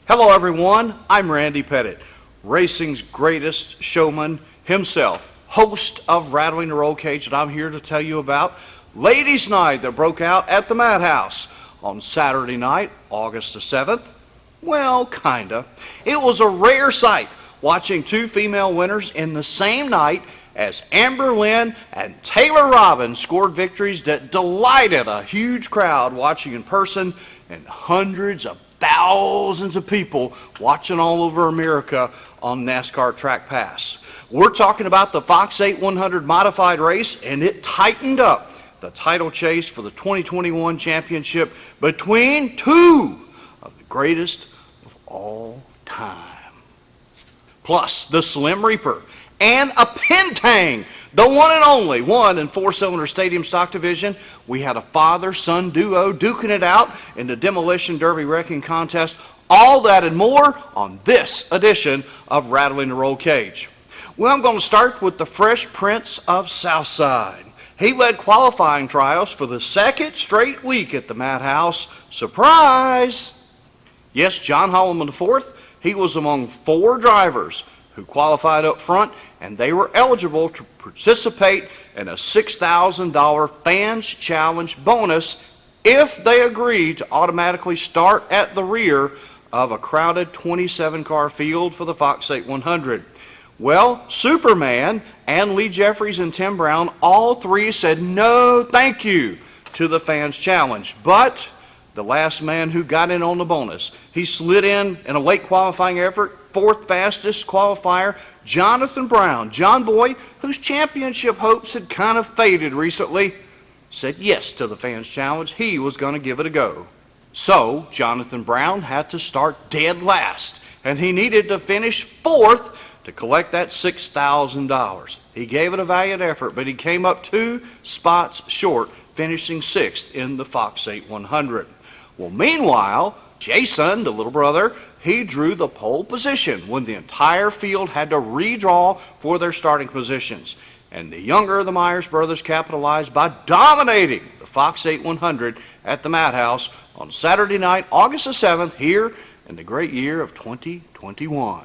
Hello everyone, I'm Randy Pettit, racing's greatest showman himself, host of Rattling the Rollcage, and I'm here to tell you about Ladies' Night that broke out at the Madhouse on Saturday night, August the 7th. Well, kinda. It was a rare sight watching two female winners in the same night as Amber Lynn and Taylor Robbins scored victories that delighted a huge crowd watching in person and hundreds of thousands of people watching all over America on NASCAR Track Pass. We're talking about the Fox 8 100 modified race, and it tightened up the title chase for the 2021 championship between two of the greatest of all time. Plus, the Slim Reaper and a Pin-Tang, the one and only 1 and 4-cylinder stadium stock division. We had a father-son duo duking it out in the Demolition Derby wrecking contest. All that and more on this edition of Rattling the Rollcage. Well, I'm going to start with the Fresh Prince of Southside. He led qualifying trials for the second straight week at the Madhouse. Surprise! Yes, John Holloman IV, he was among 4 drivers who qualified up front, and they were eligible to participate in a $6,000 Fans Challenge bonus if they agreed to automatically start at the rear of a crowded 27-car field for the Fox 8 100. Well, Superman and Lee Jeffries and Tim Brown, all three said no thank you to the Fans Challenge, but the last man who got in on the bonus, he slid in a late qualifying effort, 4th fastest qualifier, Jonathan Brown, John Boy, whose championship hopes had kind of faded recently, said yes to the Fans Challenge. He was going to give it a go. So Jonathan Brown had to start dead last, and he needed to finish 4th to collect that $6,000. He gave it a valiant effort, but he came up 2 spots short, finishing 6th in the Fox 8 100. Well, meanwhile, Jason, the little brother, he drew the pole position when the entire field had to redraw for their starting positions. And the younger of the Myers brothers capitalized by dominating the Fox 8 100 at the Madhouse on Saturday night, August the 7th, here in the great year of 2021.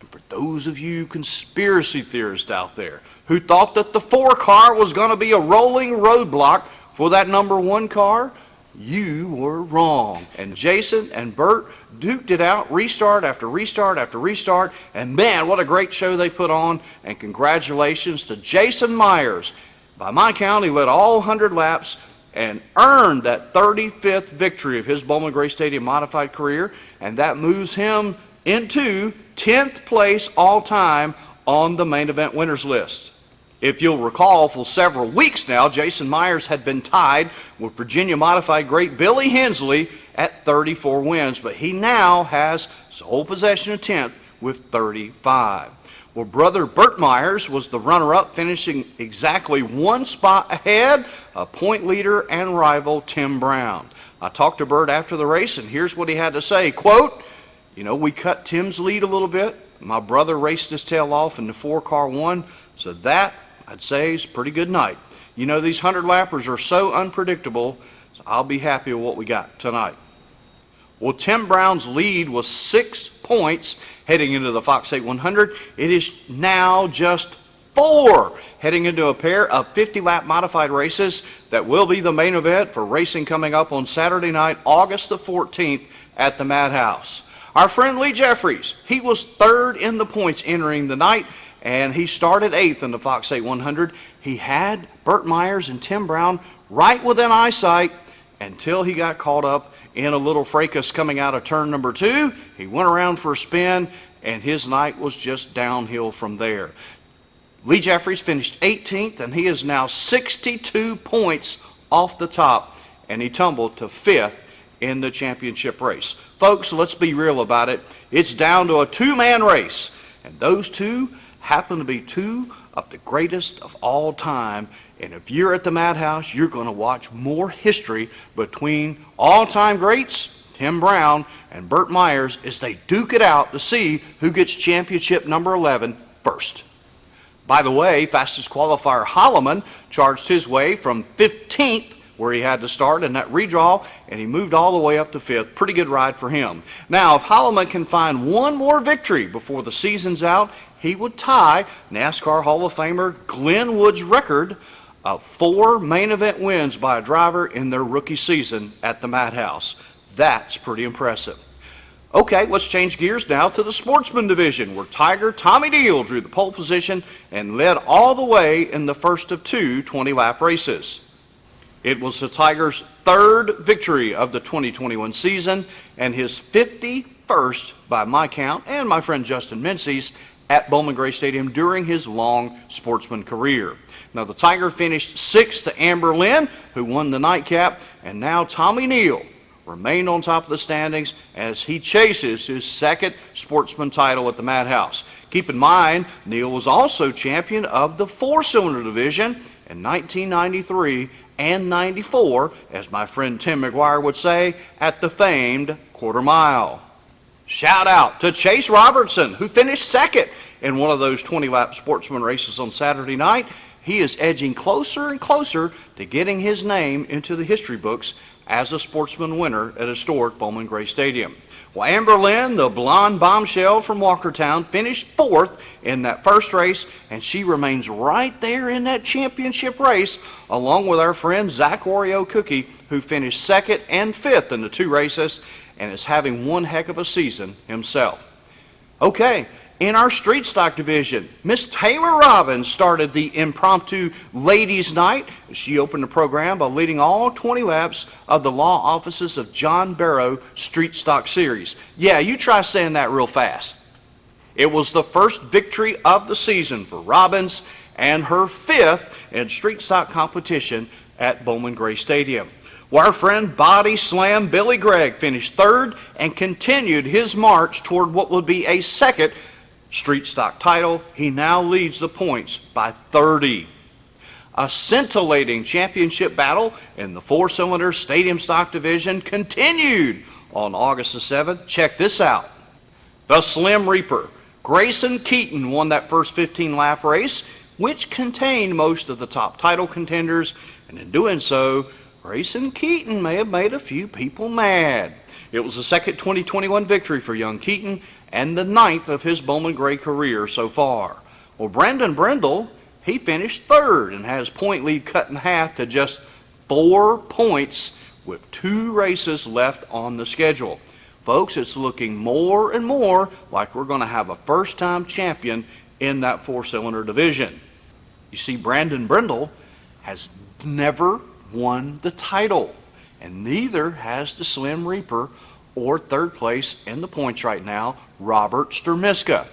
And for those of you conspiracy theorists out there who thought that the 4 car was going to be a rolling roadblock for that number 1 car, you were wrong. And Jason and Burt duked it out, restart after restart after restart, and man, what a great show they put on, and congratulations to Jason Myers. By my count, he led all 100 laps and earned that 35th victory of his Bowman Gray Stadium modified career, and that moves him into 10th place all time on the main event winners list. If you'll recall, for several weeks now, Jason Myers had been tied with Virginia modified great Billy Hensley at 34 wins, but he now has sole possession of 10th with 35. Well, brother Burt Myers was the runner-up, finishing exactly 1 spot ahead of point leader and rival Tim Brown. I talked to Burt after the race, and here's what he had to say. Quote, we cut Tim's lead a little bit. My brother raced his tail off and the 4-car won, so that I'd say it's a pretty good night. These 100 lappers are so unpredictable, so I'll be happy with what we got tonight. Well, Tim Brown's lead was 6 points heading into the Fox 8 100. It is now just 4 heading into a pair of 50-lap modified races that will be the main event for racing coming up on Saturday night, August the 14th at the Madhouse. Our friend Lee Jeffries, he was 3rd in the points entering the night, and he started 8th in the Fox 8 100. He had Burt Myers and Tim Brown right within eyesight until he got caught up in a little fracas coming out of turn number 2. He went around for a spin, and his night was just downhill from there. Lee Jeffries finished 18th, and he is now 62 points off the top, and he tumbled to 5th in the championship race. Folks, let's be real about it. It's down to a 2-man race, and those 2 happen to be 2 of the greatest of all time. And if you're at the Madhouse, you're going to watch more history between all-time greats, Tim Brown and Burt Myers, as they duke it out to see who gets championship number 11 first. By the way, fastest qualifier Holloman charged his way from 15th where he had to start in that redraw, and he moved all the way up to 5th. Pretty good ride for him. Now, if Holloman can find one more victory before the season's out, he would tie NASCAR Hall of Famer Glenn Wood's record of 4 main event wins by a driver in their rookie season at the Madhouse. That's pretty impressive. Okay, let's change gears now to the Sportsman division, where Tiger Tommy Neal drew the pole position and led all the way in the first of 2 20-lap races. It was the Tiger's 3rd victory of the 2021 season and his 51st, by my count, and my friend Justin Mincy's, at Bowman Gray Stadium during his long Sportsman career. Now, the Tiger finished 6th to Amber Lynn, who won the nightcap, and now Tommy Neal remained on top of the standings as he chases his 2nd Sportsman title at the Madhouse. Keep in mind, Neal was also champion of the 4-cylinder division in 1993 and 94, as my friend Tim McGuire would say, at the famed quarter mile. Shout out to Chase Robertson, who finished 2nd in one of those 20-lap Sportsman races on Saturday night. He is edging closer and closer to getting his name into the history books as a Sportsman winner at historic Bowman Gray Stadium. Well, Amber Lynn, the blonde bombshell from Walkertown, finished 4th in that first race, and she remains right there in that championship race, along with our friend Zach Oreo Cookie, who finished 2nd and 5th in the 2 races, and is having one heck of a season himself. Okay, in our street stock division, Miss Taylor Robbins started the impromptu ladies' night. She opened the program by leading all 20 laps of the law offices of John Barrow Street Stock Series. Yeah, you try saying that real fast. It was the first victory of the season for Robbins and her 5th in street stock competition at Bowman Gray Stadium. Well, our friend Body Slam Billy Gregg finished 3rd and continued his march toward what would be a 2nd street stock title. He now leads the points by 30. A scintillating championship battle in the 4-cylinder stadium stock division continued on August the 7th. Check this out. The Slim Reaper, Grayson Keaton, won that first 15-lap race, which contained most of the top title contenders, and in doing so, Grayson Keaton may have made a few people mad. It was the 2nd 2021 victory for young Keaton and the 9th of his Bowman Gray career so far. Well, Brandon Brindle, he finished 3rd and has point lead cut in half to just 4 points with 2 races left on the schedule. Folks, it's looking more and more like we're going to have a first-time champion in that 4-cylinder division. You see, Brandon Brindle has never won the title, and neither has the Slim Reaper or 3rd place in the points right now, Robert Sturmiska.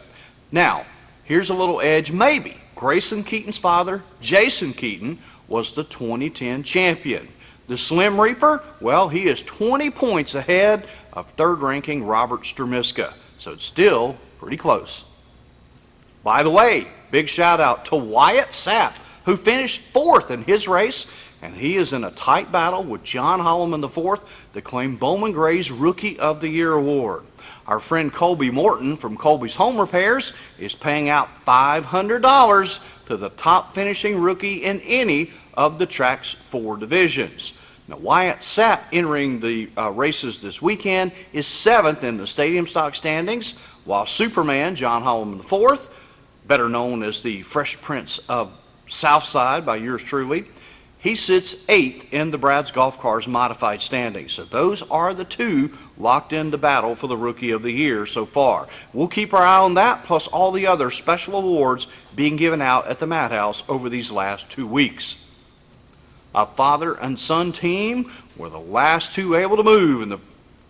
Now, here's a little edge maybe. Grayson Keaton's father, Jason Keaton, was the 2010 champion. The Slim Reaper, well, he is 20 points ahead of 3rd ranking Robert Sturmiska, so it's still pretty close. By the way, big shout out to Wyatt Sapp, who finished 4th in his race, and he is in a tight battle with John Holloman IV to claim Bowman Gray's Rookie of the Year award. Our friend Colby Morton from Colby's Home Repairs is paying out $500 to the top finishing rookie in any of the track's 4 divisions. Now, Wyatt Sapp, entering the races this weekend, is 7th in the stadium stock standings, while Superman John Holloman IV, better known as the Fresh Prince of Southside by yours truly, he sits 8th in the Brad's Golf Cars modified standings. So those are the 2 locked in the battle for the Rookie of the Year so far. We'll keep our eye on that, plus all the other special awards being given out at the Madhouse over these last 2 weeks. A father and son team were the last 2 able to move in the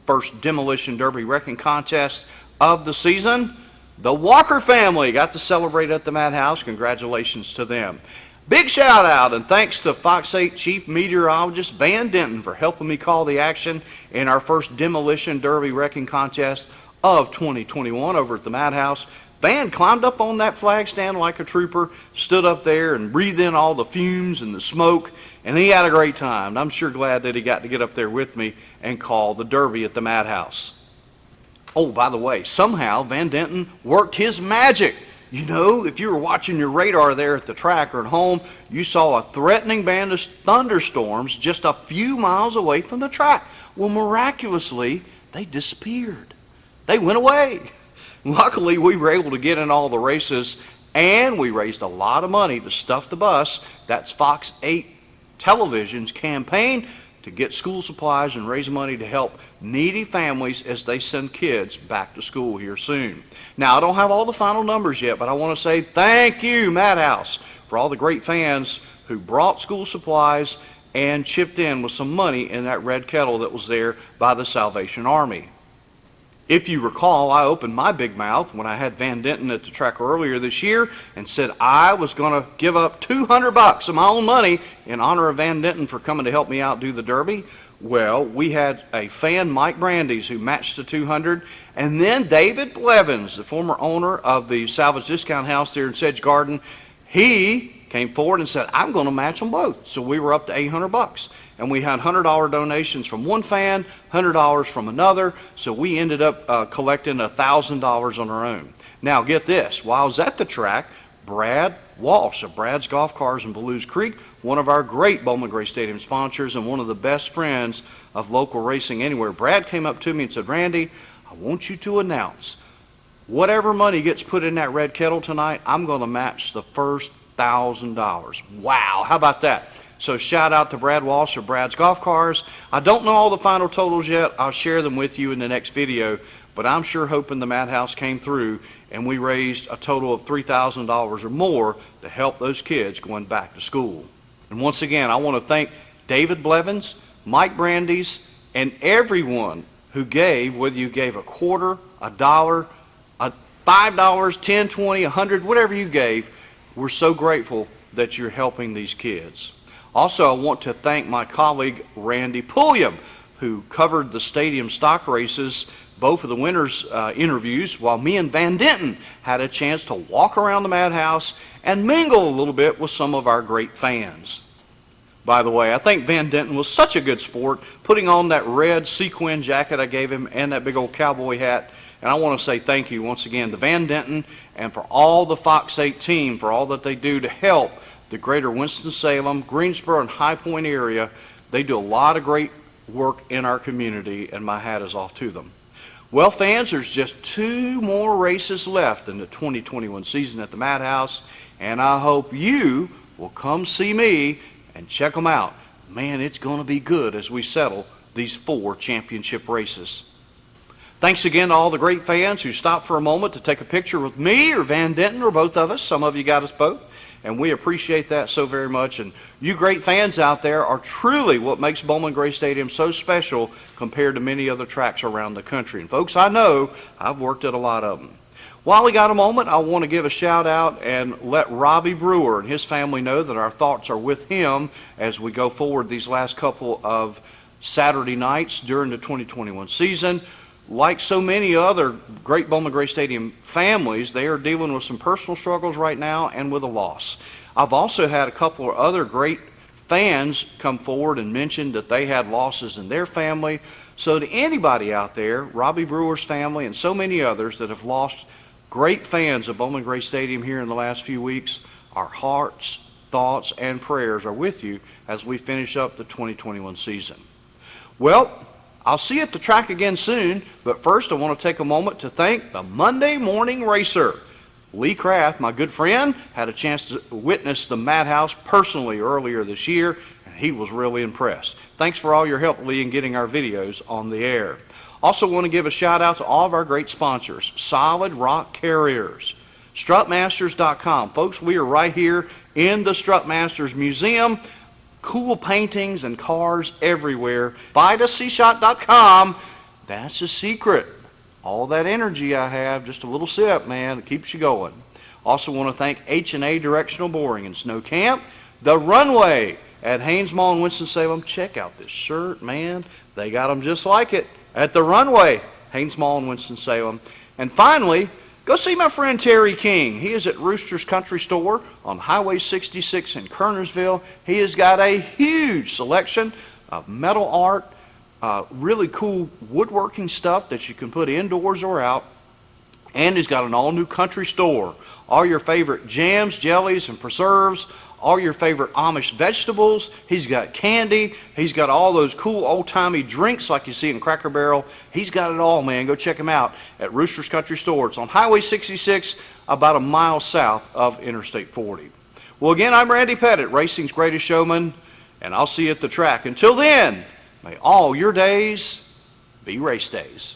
first Demolition Derby wrecking contest of the season. The Walker family got to celebrate at the Madhouse. Congratulations to them. Big shout out and thanks to Fox 8 Chief Meteorologist Van Denton for helping me call the action in our first Demolition Derby wrecking contest of 2021 over at the Madhouse. Van climbed up on that flag stand like a trooper, stood up there and breathed in all the fumes and the smoke, and he had a great time. I'm sure glad that he got to get up there with me and call the Derby at the Madhouse. Oh, by the way, somehow Van Denton worked his magic You know, if you were watching your radar there at the track or at home, you saw a threatening band of thunderstorms just a few miles away from the track. Well, miraculously, they disappeared. They went away. Luckily, we were able to get in all the races, and we raised a lot of money to stuff the bus. That's Fox 8 Television's campaign to get school supplies and raise money to help needy families as they send kids back to school here soon. Now, I don't have all the final numbers yet, but I want to say thank you, Madhouse, for all the great fans who brought school supplies and chipped in with some money in that red kettle that was there by the Salvation Army. If you recall, I opened my big mouth when I had Van Denton at the track earlier this year and said I was going to give up $200 of my own money in honor of Van Denton for coming to help me out do the Derby. Well, we had a fan, Mike Brandeis, who matched the 200, and then David Blevins, the former owner of the Salvage Discount House there in Sedge Garden, he came forward and said, I'm going to match them both. So we were up to $800. And we had $100 donations from one fan, $100 from another. So we ended up collecting $1,000 on our own. Now get this, while I was at the track, Brad Walsh of Brad's Golf Cars in Blues Creek, one of our great Bowman Gray Stadium sponsors and one of the best friends of local racing anywhere, Brad came up to me and said, Randy, I want you to announce whatever money gets put in that red kettle tonight, I'm going to match the first $1,000. Wow, how about that? So shout out to Brad Walsh of Brad's Golf Cars. I don't know all the final totals yet. I'll share them with you in the next video, but I'm sure hoping the Madhouse came through and we raised a total of $3,000 or more to help those kids going back to school. And once again, I want to thank David Blevins, Mike Brandeis, and everyone who gave, whether you gave a quarter, a dollar, $5, $10, $20, $100, whatever you gave. We're so grateful that you're helping these kids. Also, I want to thank my colleague Randy Pulliam, who covered the stadium stock races, both of the winners' interviews, while me and Van Denton had a chance to walk around the Madhouse and mingle a little bit with some of our great fans. By the way, I think Van Denton was such a good sport, putting on that red sequin jacket I gave him and that big old cowboy hat. And I want to say thank you once again to Van Denton and for all the Fox 8 team for all that they do to help the greater Winston-Salem, Greensboro, and High Point area. They do a lot of great work in our community, and my hat is off to them. Well, fans, there's just 2 more races left in the 2021 season at the Madhouse, and I hope you will come see me and check them out. Man, it's going to be good as we settle these 4 championship races. Thanks again to all the great fans who stopped for a moment to take a picture with me or Van Denton or both of us. Some of you got us both, and we appreciate that so very much. And you great fans out there are truly what makes Bowman Gray Stadium so special compared to many other tracks around the country. And folks, I know I've worked at a lot of them. While we got a moment, I want to give a shout out and let Robbie Brewer and his family know that our thoughts are with him as we go forward these last couple of Saturday nights during the 2021 season. Like so many other great Bowman Gray Stadium families, they are dealing with some personal struggles right now and with a loss. I've also had a couple of other great fans come forward and mention that they had losses in their family. So to anybody out there, Robbie Brewer's family and so many others that have lost great fans of Bowman Gray Stadium here in the last few weeks, our hearts, thoughts, and prayers are with you as we finish up the 2021 season. Well, I'll see you at the track again soon, but first I want to take a moment to thank the Monday morning racer. Lee Kraft, my good friend, had a chance to witness the Madhouse personally earlier this year, and he was really impressed. Thanks for all your help, Lee, in getting our videos on the air. Also want to give a shout out to all of our great sponsors, Solid Rock Carriers, Strutmasters.com. Folks, we are right here in the Strutmasters Museum. Cool paintings and cars everywhere. VitaCshot.com. That's the secret. All that energy I have, just a little sip, man, it keeps you going. Also want to thank H&A Directional Boring in Snow Camp. The Runway at Haynes Mall in Winston-Salem. Check out this shirt, man. They got them just like it at the Runway, Haynes Mall in Winston-Salem. And finally, go see my friend Terry King. He is at Rooster's Country Store on Highway 66 in Kernersville. He has got a huge selection of metal art, really cool woodworking stuff that you can put indoors or out. And he's got an all-new country store. All your favorite jams, jellies, and preserves. All your favorite Amish vegetables. He's got candy. He's got all those cool old-timey drinks like you see in Cracker Barrel. He's got it all, man. Go check him out at Rooster's Country Store. It's on Highway 66, about a mile south of Interstate 40. Well, again, I'm Randy Pettit, racing's greatest showman, and I'll see you at the track. Until then, may all your days be race days.